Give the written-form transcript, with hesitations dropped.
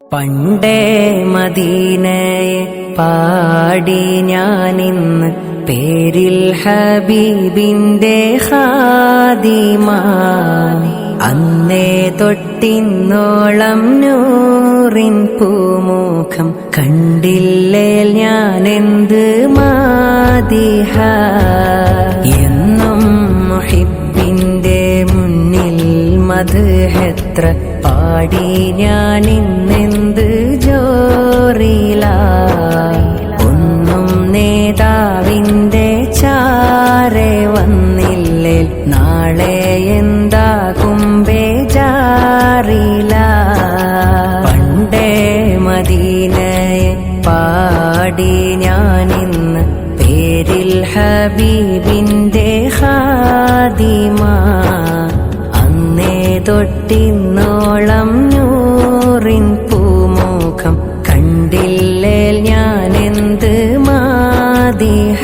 പണ്ടേ മദീനയെ പാടി ഞാനിന്ന് പേരിൽ ഹബീബിന്റെ ഖാദിമ. അന്നേ തൊട്ടിന്നോളം നൂറിൻ പൂമുഖം കണ്ടില്ലേ ഞാനെന്ത് മാദിഹ. എന്നും മുഹിബിന്റെ മുന്നിൽ മദ്ഹെത്ര പാടി ഞാനിന്നെന്ത് ജോറില. ഒന്നും നേതാവിന്റെ ചാരെ വന്നില്ലേ നാളെ എന്താകും ബേജാറില. പണ്ടേ മദീനയെ പാടി ഞാനിന്ന് പേരിൽ ഹബീബിന്റെ ഖാദിമ. അന്നേ തൊട്ടിന്നോളം നൂറിൻ പൂമുഖം കണ്ടില്ലേ ഞാനെന്ത് മാദിഹ.